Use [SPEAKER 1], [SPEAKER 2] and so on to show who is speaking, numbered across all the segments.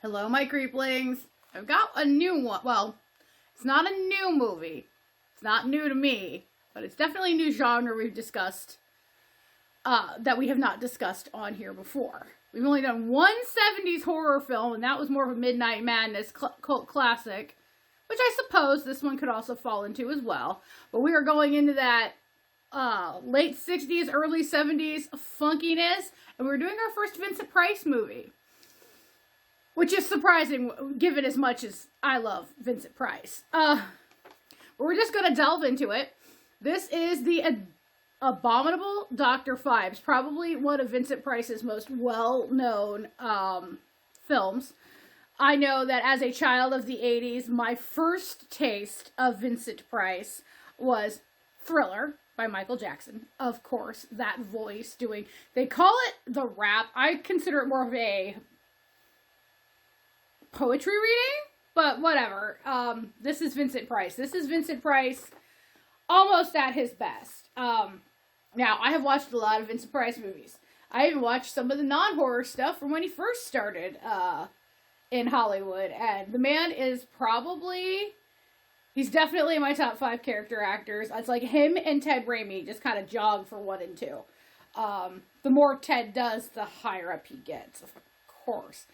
[SPEAKER 1] Hello, my creeplings. I've got a new one. Well, it's not a new movie. It's not new to me, but it's definitely a new genre we've discussed that we have not discussed on here before. We've only done one 70s horror film, and that was more of a Midnight Madness cult classic, which I suppose this one could also fall into as well. But we are going into that late 60s, early 70s funkiness, and we're doing our first Vincent Price movie. Which is surprising, given as much as I love Vincent Price. But we're just going to delve into it. This is the Abominable Dr. Phibes, probably one of Vincent Price's most well-known films. I know that as a child of the 80s, my first taste of Vincent Price was Thriller by Michael Jackson. Of course, that voice doing, they call it the rap. I consider it more of a poetry reading, but whatever. This is Vincent Price. This is Vincent Price almost at his best. Now, I have watched a lot of Vincent Price movies. I even watched some of the non-horror stuff from when he first started in Hollywood, and the man is he's definitely in my top 5 character actors. It's like him and Ted Raimi just kind of jog for 1 and 2. The more Ted does, the higher up he gets, of course.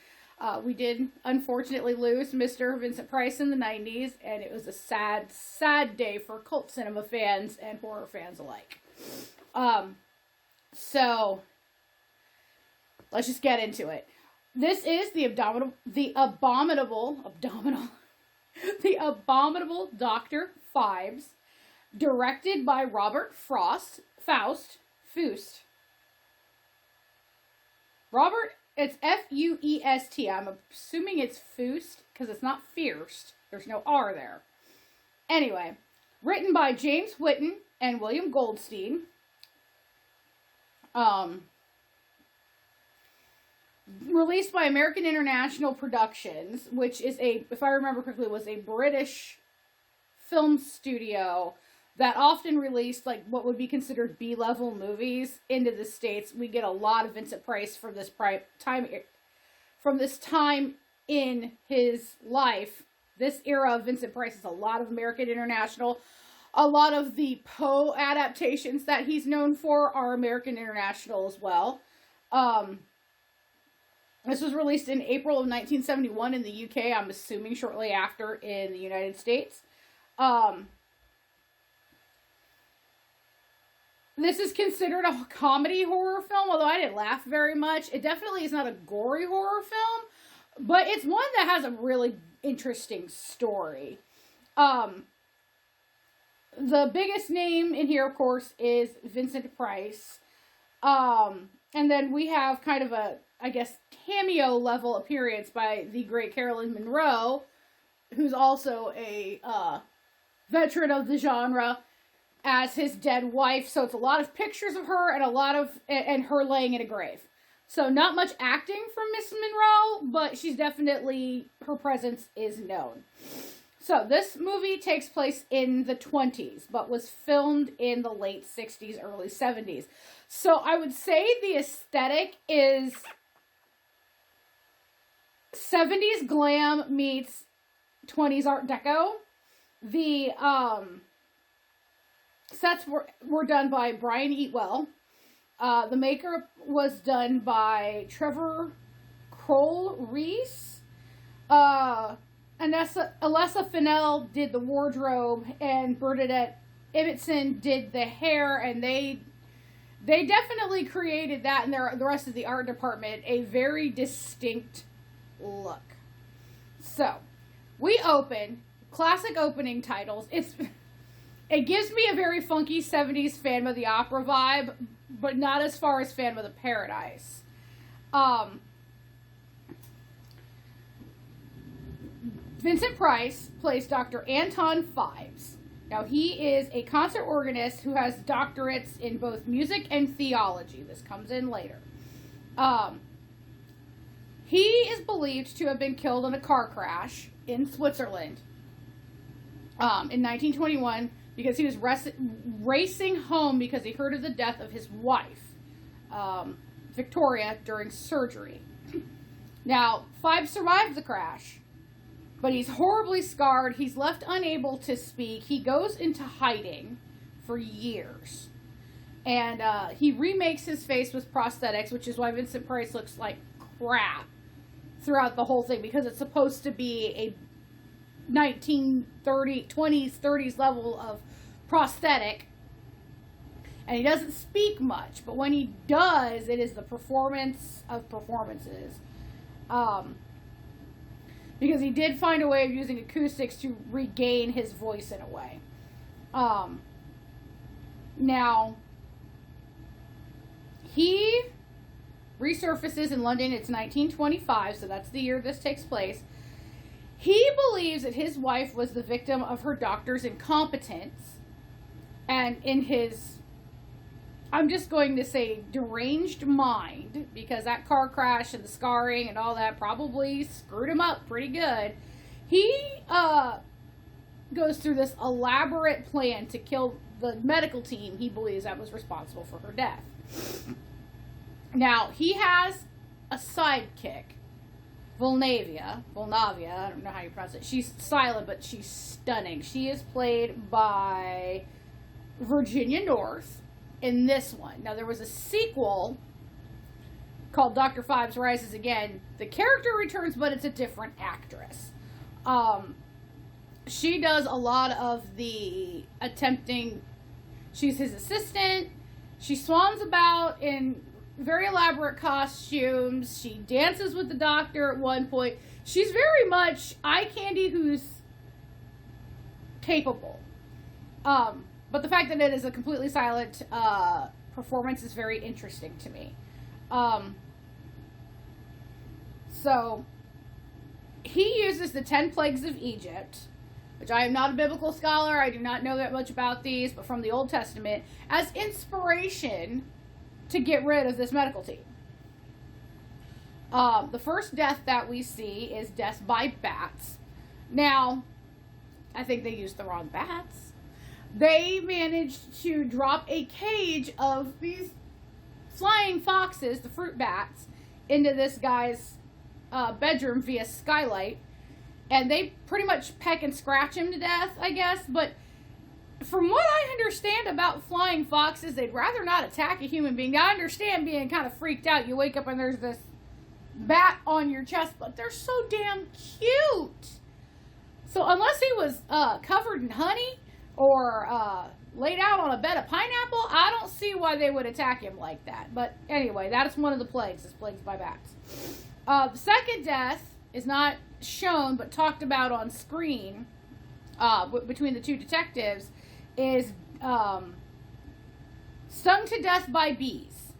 [SPEAKER 1] We did, unfortunately, lose Mr. Vincent Price in the 90s, and it was a sad, sad day for cult cinema fans and horror fans alike. So, let's just get into it. This is the Abominable Dr. Phibes, directed by Robert Faust. Robert, it's F-U-E-S-T. I'm assuming it's Faust, because it's not Fierst. There's no R there. Anyway, written by James Whitten and William Goldstein. Released by American International Productions, which is if I remember correctly, was a British film studio that often released like what would be considered B-level movies into the States. We get a lot of Vincent Price from this time in his life. This era of Vincent Price is a lot of American International. A lot of the Poe adaptations that he's known for are American International as well. This was released in April of 1971 in the UK. I'm assuming shortly after in the United States. This is considered a comedy horror film, although I didn't laugh very much. It definitely is not a gory horror film, but it's one that has a really interesting story. The biggest name in here, of course, is Vincent Price. And then we have kind of a, I guess, cameo level appearance by the great Caroline Munro, who's also a veteran of the genre, as his dead wife. So it's a lot of pictures of her and her laying in a grave. So not much acting from Miss Monroe, but her presence is known. So this movie takes place in the 20s, but was filmed in the late 60s, early 70s. So I would say the aesthetic is 70s glam meets 20s Art Deco. The sets were done by Brian Eatwell. The makeup was done by Trevor Kroll-Reese. Alessa Fennell did the wardrobe, and Bernadette Ibbotson did the hair, and they definitely created that and the rest of the art department a very distinct look. So, we open, classic opening titles. It gives me a very funky 70s Phantom of the Opera vibe, but not as far as Phantom of the Paradise. Vincent Price plays Dr. Anton Phibes. Now, he is a concert organist who has doctorates in both music and theology. This comes in later. He is believed to have been killed in a car crash in Switzerland in 1921 because he was racing home because he heard of the death of his wife, Victoria, during surgery. Now, Phibes survived the crash, but he's horribly scarred. He's left unable to speak. He goes into hiding for years. And he remakes his face with prosthetics, which is why Vincent Price looks like crap throughout the whole thing, because it's supposed to be a 20s, 30s level of prosthetic. And he doesn't speak much, but when he does, it is the performance of performances. Because he did find a way of using acoustics to regain his voice in a way. Now, he resurfaces in London. It's 1925, so that's the year this takes place. He believes that his wife was the victim of her doctor's incompetence, and in his, I'm just going to say, deranged mind, because that car crash and the scarring and all that probably screwed him up pretty good. He goes through this elaborate plan to kill the medical team he believes that was responsible for her death. Now, he has a sidekick, Volnavia, I don't know how you pronounce it. She's silent, but she's stunning. She is played by Virginia North in this one. Now, there was a sequel called Dr. Phibes Rises Again. The character returns, but it's a different actress. She does a lot of the attempting. She's his assistant. She swans about in very elaborate costumes. She dances with the doctor at one point. She's very much eye candy who's capable. But the fact that it is a completely silent performance is very interesting to me. So, he uses the 10 plagues of Egypt, which I am not a biblical scholar. I do not know that much about these, but from the Old Testament, as inspiration to get rid of this medical team. The first death that we see is death by bats. Now, I think they used the wrong bats. They managed to drop a cage of these flying foxes, the fruit bats, into this guy's bedroom via skylight. And they pretty much peck and scratch him to death, I guess. But from what I understand about flying foxes, they'd rather not attack a human being. Now, I understand being kind of freaked out. You wake up and there's this bat on your chest, but they're so damn cute. So unless he was covered in honey or laid out on a bed of pineapple, I don't see why they would attack him like that. But anyway, that is one of the plagues. It's plagues by bats. The second death is not shown but talked about on screen between the two detectives is stung to death by bees.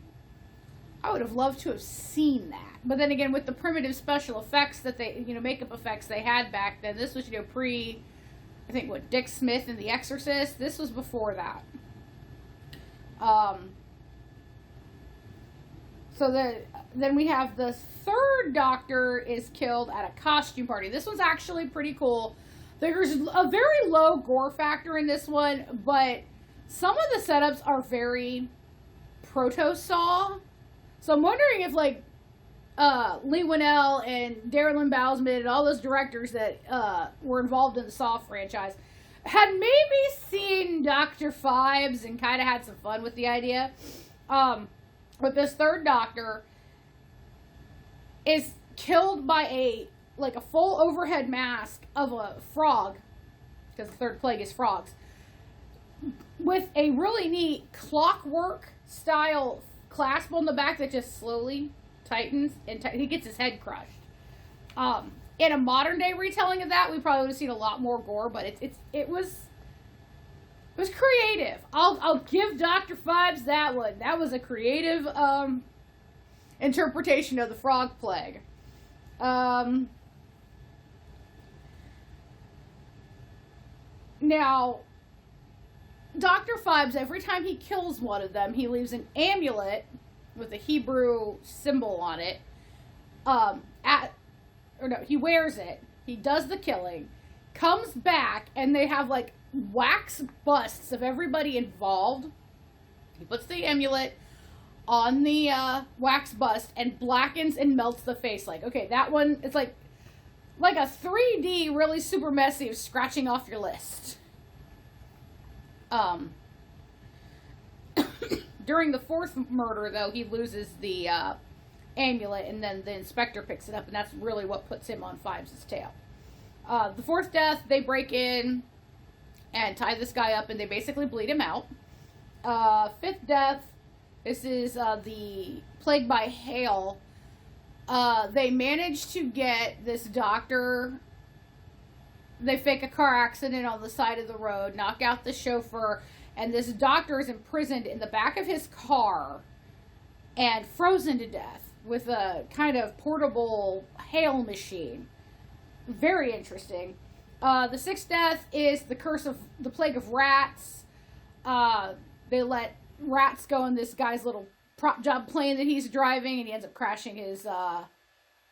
[SPEAKER 1] I would have loved to have seen that. But then again, with the primitive special effects that they, makeup effects they had back then, this was, pre, I think, Dick Smith and The Exorcist. This was before that. Then we have the third doctor is killed at a costume party. This one's actually pretty cool. There's a very low gore factor in this one, but some of the setups are very proto-Saw. So I'm wondering if, Lee Winnell and Darren Lynn Bousman and all those directors that were involved in the Saw franchise had maybe seen Dr. Phibes and kind of had some fun with the idea. But this third doctor is killed by a full overhead mask of a frog, because the third plague is frogs, with a really neat clockwork style clasp on the back that just slowly tightens, and he gets his head crushed. In a modern day retelling of that, we probably would have seen a lot more gore, but it was creative. I'll give Dr. Phibes that one. That was a creative interpretation of the frog plague. Now, Dr. Phibes, every time he kills one of them, he leaves an amulet with a Hebrew symbol on it. He wears it. He does the killing, comes back, and they have wax busts of everybody involved. He puts the amulet on the wax bust and blackens and melts the face. Like, okay, that one, it's like a 3D, really super messy of scratching off your list. During the fourth murder, though, he loses the amulet, and then the inspector picks it up, and that's really what puts him on Phibes' tail. The fourth death, they break in and tie this guy up, and they basically bleed him out. Fifth death, this is the Plague by Hail. They manage to get this doctor. They fake a car accident on the side of the road, knock out the chauffeur, and this doctor is imprisoned in the back of his car and frozen to death with a kind of portable hail machine. Very interesting. The sixth death is the curse of the plague of rats. They let rats go in this guy's little prop job plane that he's driving, and he ends up crashing his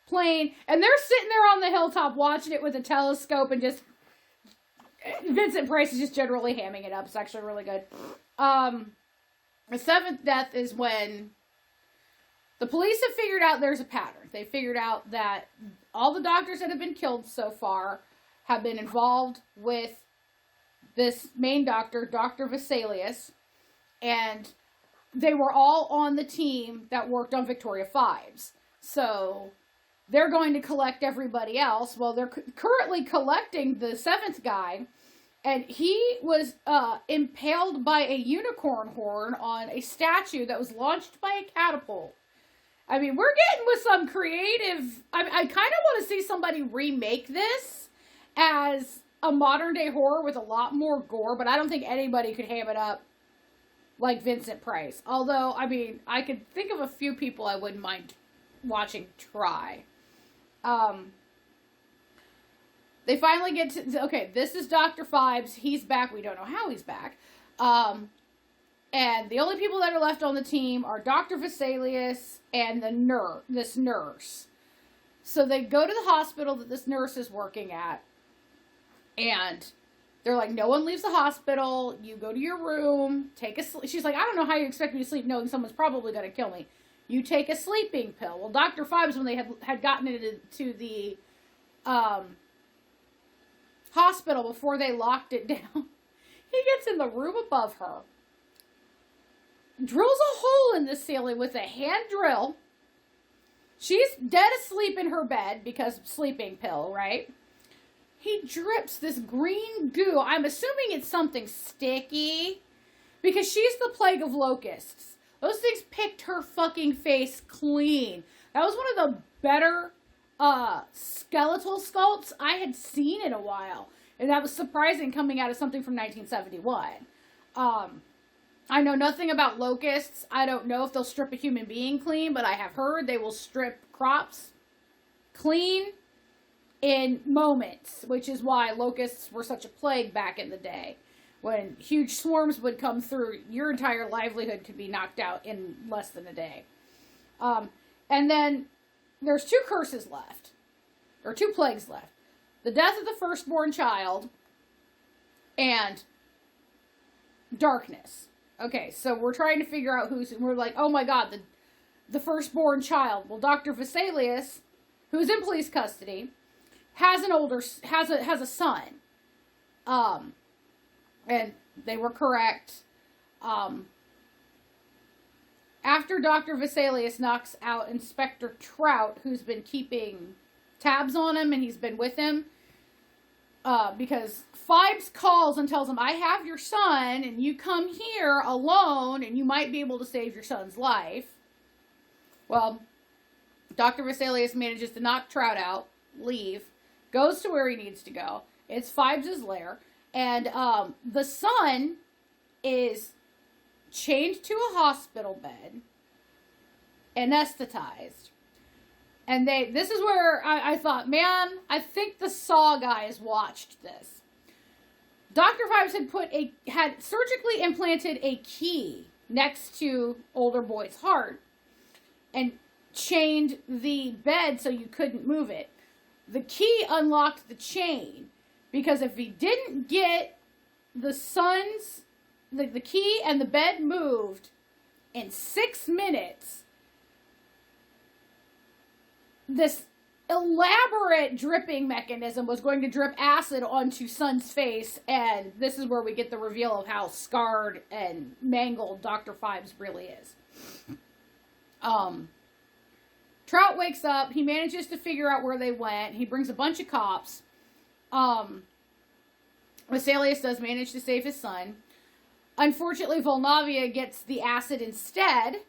[SPEAKER 1] plane. And they're sitting there on the hilltop watching it with a telescope, and just Vincent Price is just generally hamming it up. It's actually really good. The seventh death is when the police have figured out there's a pattern. They figured out that all the doctors that have been killed so far have been involved with this main doctor, Dr. Vesalius, and they were all on the team that worked on Victoria Phibes. So they're going to collect everybody else. Well, they're currently collecting the seventh guy, and he was impaled by a unicorn horn on a statue that was launched by a catapult. I mean, we're getting with some creative. I kind of want to see somebody remake this as a modern day horror with a lot more gore, but I don't think anybody could ham it up like Vincent Price. Although, I mean, I could think of a few people I wouldn't mind watching try. They finally get to, okay, this is Dr. Phibes. He's back. We don't know how he's back. And the only people that are left on the team are Dr. Vesalius and this nurse. So they go to the hospital that this nurse is working at, and they're like, no one leaves the hospital. You go to your room, take a sleep. She's like, I don't know how you expect me to sleep knowing someone's probably going to kill me. You take a sleeping pill. Well, Dr. Phibes, when they had gotten into the hospital before they locked it down, he gets in the room above her, drills a hole in the ceiling with a hand drill. She's dead asleep in her bed because sleeping pill, right? He drips this green goo. I'm assuming it's something sticky, because she's the plague of locusts. Those things picked her fucking face clean. That was one of the better skeletal sculpts I had seen in a while. And that was surprising coming out of something from 1971. I know nothing about locusts. I don't know if they'll strip a human being clean, but I have heard they will strip crops clean in moments, which is why locusts were such a plague back in the day. When huge swarms would come through, your entire livelihood could be knocked out in less than a day. And then there's two curses left, or two plagues left. The death of the firstborn child and darkness. Okay, so we're trying to figure out we're like, oh my god, the firstborn child. Well, Dr. Vesalius, who's in police custody, has a son. And they were correct. After Dr. Vesalius knocks out Inspector Trout, who's been keeping tabs on him, and he's been with him, because Phibes calls and tells him, I have your son, and you come here alone, and you might be able to save your son's life. Well, Dr. Vesalius manages to knock Trout out, leave, goes to where he needs to go. It's Phibes' lair, and the son is chained to a hospital bed, anesthetized. And this is where I thought, man, I think the Saw guys watched this. Dr. Phibes had surgically implanted a key next to older boy's heart and chained the bed so you couldn't move it. The key unlocked the chain, because if he didn't get the son's, the key and the bed moved, in 6 minutes, this elaborate dripping mechanism was going to drip acid onto Sun's face, and this is where we get the reveal of how scarred and mangled Dr. Phibes really is. Trout wakes up. He manages to figure out where they went. He brings a bunch of cops. Vesalius does manage to save his son. Unfortunately, Volnavia gets the acid instead,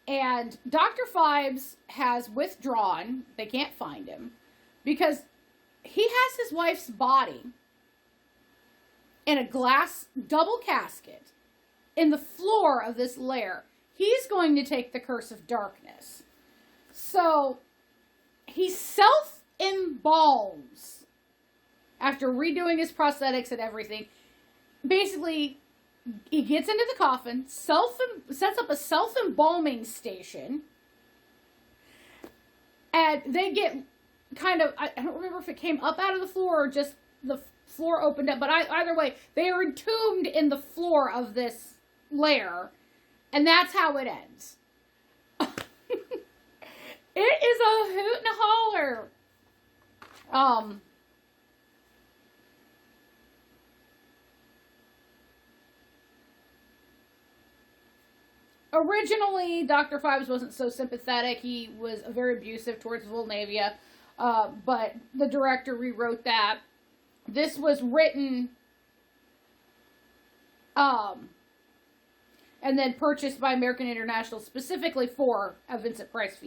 [SPEAKER 1] and Dr. Phibes has withdrawn. They can't find him because he has his wife's body in a glass double casket in the floor of this lair. He's going to take the curse of darkness. So he self-embalms after redoing his prosthetics and everything. Basically, he gets into the coffin, sets up a self-embalming station, and they get kind of, I don't remember if it came up out of the floor or just the floor opened up, but either way, they are entombed in the floor of this lair, and that's how it ends. It is a hoot and a holler. Originally, Dr. Phibes wasn't so sympathetic. He was very abusive towards Volnavia, but the director rewrote that. This was written and then purchased by American International specifically for a Vincent Price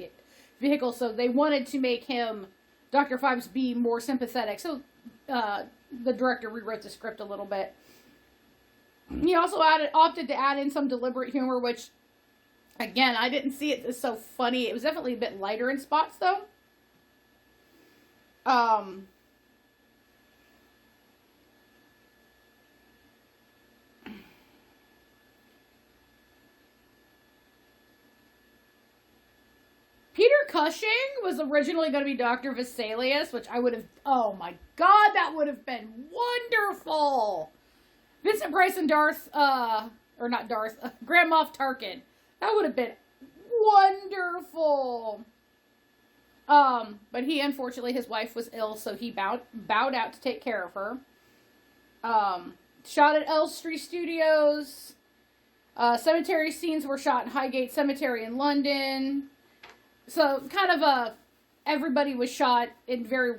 [SPEAKER 1] vehicle, so they wanted to make him, Dr. Phibes, be more sympathetic. So the director rewrote the script a little bit. He also opted to add in some deliberate humor, which, again, I didn't see it as so funny. It was definitely a bit lighter in spots, though. Peter Cushing was originally going to be Dr. Vesalius, which I would have, oh my god, that would have been wonderful. Vincent Price and Grand Moff Tarkin. That would have been wonderful. But he, unfortunately, his wife was ill, so he bowed out to take care of her. Shot at Elstree Studios. Cemetery scenes were shot in Highgate Cemetery in London. So, kind of everybody was shot in very,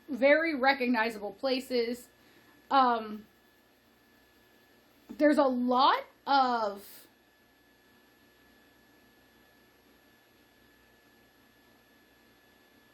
[SPEAKER 1] very recognizable places. There's a lot of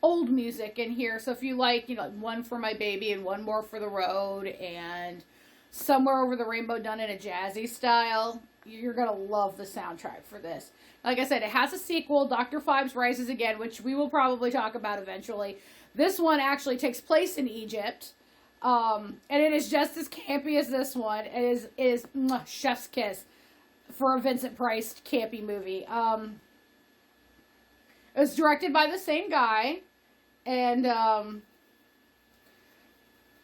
[SPEAKER 1] old music in here. So if you like, One for My Baby and One More for the Road and Somewhere Over the Rainbow done in a jazzy style, you're going to love the soundtrack for this. Like I said, it has a sequel, Dr. Phibes Rises Again, which we will probably talk about eventually. This one actually takes place in Egypt. And it is just as campy as this one. It is chef's kiss for a Vincent Price campy movie. It was directed by the same guy. And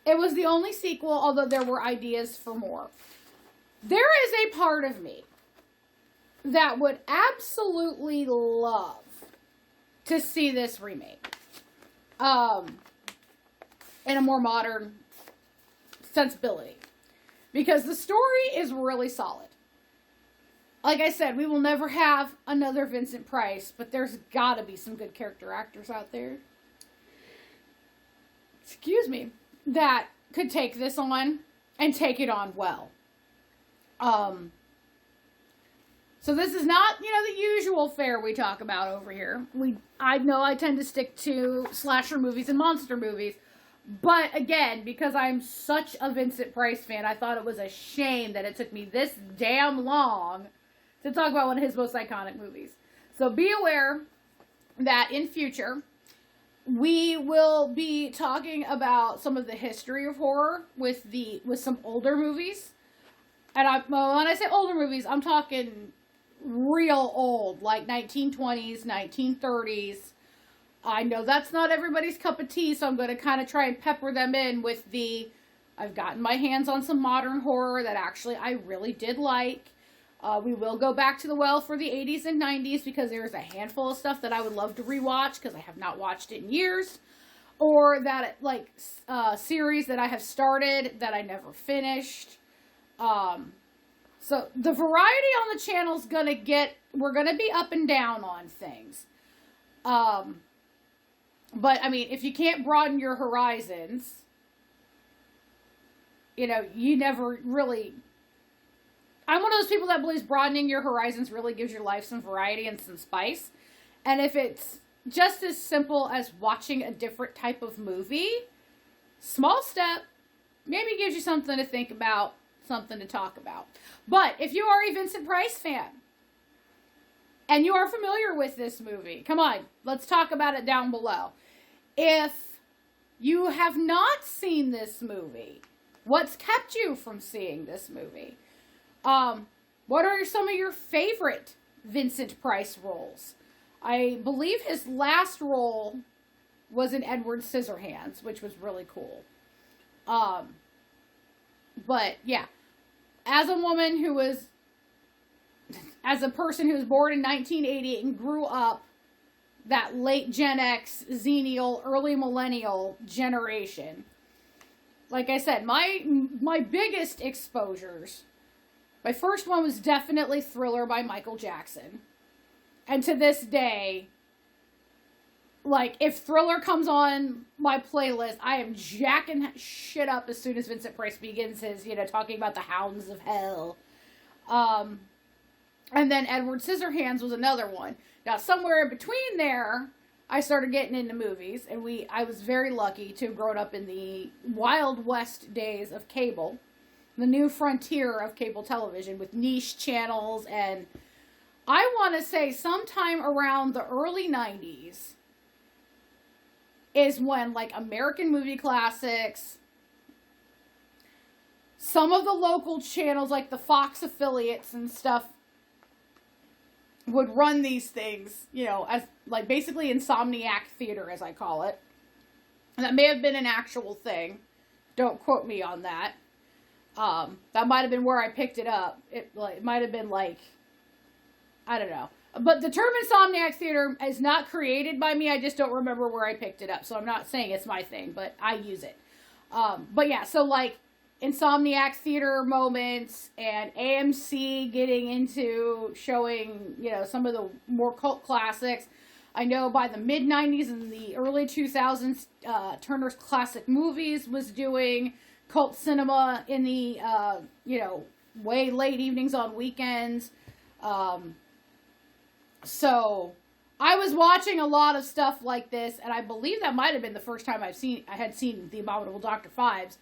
[SPEAKER 1] it was the only sequel, although there were ideas for more. There is a part of me that would absolutely love to see this remake. In a more modern sensibility. Because the story is really solid. Like I said, we will never have another Vincent Price, but there's gotta be some good character actors out there. Excuse me. That could take this on and take it on well. So this is not, the usual fare we talk about over here. I know I tend to stick to slasher movies and monster movies. But again, because I'm such a Vincent Price fan, I thought it was a shame that it took me this damn long to talk about one of his most iconic movies. So be aware that in future, we will be talking about some of the history of horror with some older movies. And when I say older movies, I'm talking real old, like 1920s, 1930s. I know that's not everybody's cup of tea, so I'm going to kind of try and pepper them in with I've gotten my hands on some modern horror that actually I really did like. We will go back to the well for the 80s and 90s because there's a handful of stuff that I would love to rewatch because I have not watched it in years. Or that, like, series that I have started that I never finished. So the variety on the channel's we're gonna be up and down on things. But, I mean, if you can't broaden your horizons, you know, you never really... I'm one of those people that believes broadening your horizons really gives your life some variety and some spice. And if it's just as simple as watching a different type of movie, small step, maybe gives you something to think about, something to talk about. But if you are a Vincent Price fan, and you are familiar with this movie, come on, let's talk about it down below. If you have not seen this movie, what's kept you from seeing this movie? What are some of your favorite Vincent Price roles? I believe his last role was in Edward Scissorhands, which was really cool. But yeah, as a person who was born in 1980 and grew up that late Gen X, Xennial, early Millennial generation, like I said, my biggest exposures, my first one was definitely Thriller by Michael Jackson. And to this day, like, if Thriller comes on my playlist, I am jacking shit up as soon as Vincent Price begins his, you know, talking about the hounds of hell. And then Edward Scissorhands was another one. Now, somewhere in between there, I started getting into movies, and I was very lucky to have grown up in the Wild West days of cable, the new frontier of cable television with niche channels, and I want to say sometime around the early 90s is when, like, American Movie Classics, some of the local channels, like the Fox affiliates and stuff, would run these things, you know, as, like, basically Insomniac Theater, as I call it. And that may have been an actual thing. Don't quote me on that. That might have been where I picked it up. It might have been, like, I don't know. But the term Insomniac Theater is not created by me. I just don't remember where I picked it up. So I'm not saying it's my thing, but I use it. But yeah, so, like, Insomniac Theater moments and AMC getting into showing, you know, some of the more cult classics. I know by the mid-90s and the early 2000s, Turner's Classic Movies was doing cult cinema in the, you know, way late evenings on weekends. So I was watching a lot of stuff like this, and I believe that might have been the first time I had seen The Abominable Dr. Phibes.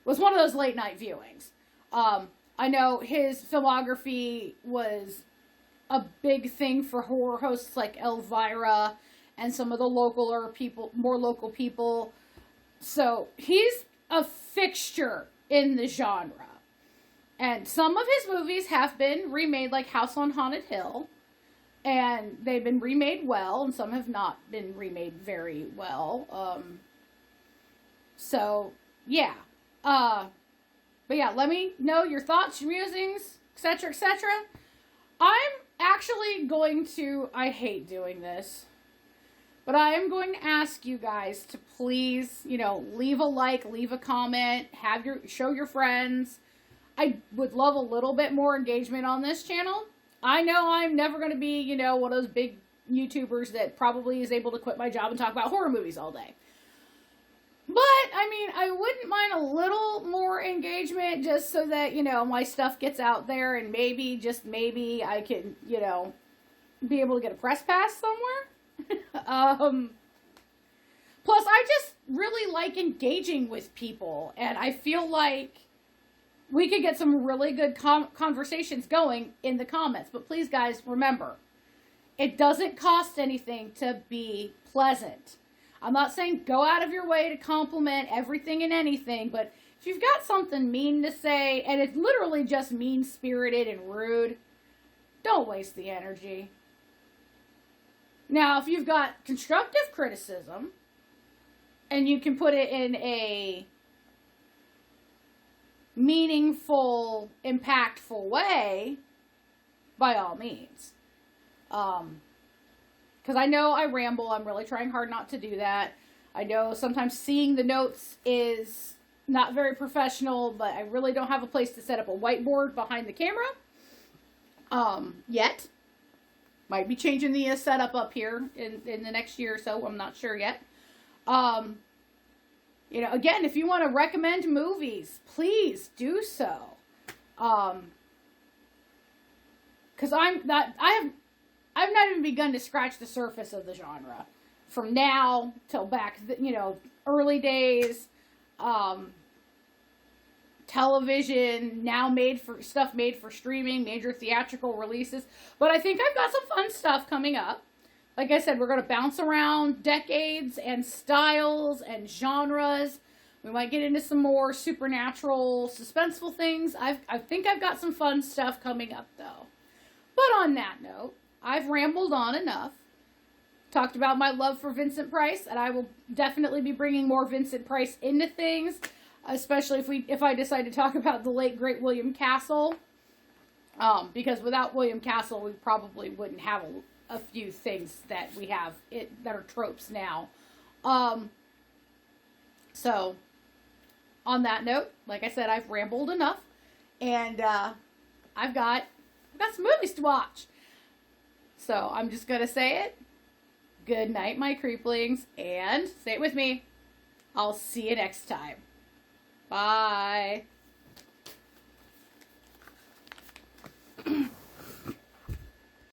[SPEAKER 1] Was one of those late night viewings. I know his filmography was a big thing for horror hosts like Elvira and some of the more local people. So he's a fixture in the genre. And some of his movies have been remade, like House on Haunted Hill. And they've been remade well, and some have not been remade very well. So, yeah. But yeah, let me know your thoughts, your musings, etc., etc. I'm actually going to, I hate doing this, but I am going to ask you guys to please, you know, leave a like, leave a comment, show your friends. I would love a little bit more engagement on this channel. I know I'm never going to be, you know, one of those big YouTubers that probably is able to quit my job and talk about horror movies all day. But, I mean, I wouldn't mind a little more engagement just so that, you know, my stuff gets out there and maybe, just maybe, I can, you know, be able to get a press pass somewhere. Plus, I just really like engaging with people, and I feel like we could get some really good conversations going in the comments. But please, guys, remember, it doesn't cost anything to be pleasant. I'm not saying go out of your way to compliment everything and anything, but if you've got something mean to say, and it's literally just mean-spirited and rude, don't waste the energy. Now, if you've got constructive criticism, and you can put it in a meaningful, impactful way, by all means. Because I know I ramble. I'm really trying hard not to do that. I know sometimes seeing the notes is not very professional, but I really don't have a place to set up a whiteboard behind the camera. Yet. Might be changing the setup up here in the next year or so. I'm not sure yet. You know, again, if you want to recommend movies, please do so. Because I've not even begun to scratch the surface of the genre. From now till back, you know, early days, television, now made for streaming, major theatrical releases. But I think I've got some fun stuff coming up. Like I said, we're going to bounce around decades and styles and genres. We might get into some more supernatural, suspenseful things. I think I've got some fun stuff coming up, though. But on that note, I've rambled on enough. Talked about my love for Vincent Price, and I will definitely be bringing more Vincent Price into things, especially if I decide to talk about the late, great William Castle. Because without William Castle, we probably wouldn't have a few things that we have that are tropes now. So, on that note, like I said, I've rambled enough, and I've got some movies to watch. So, I'm just going to say it. Good night, my creeplings, and say it with me. I'll see you next time. Bye.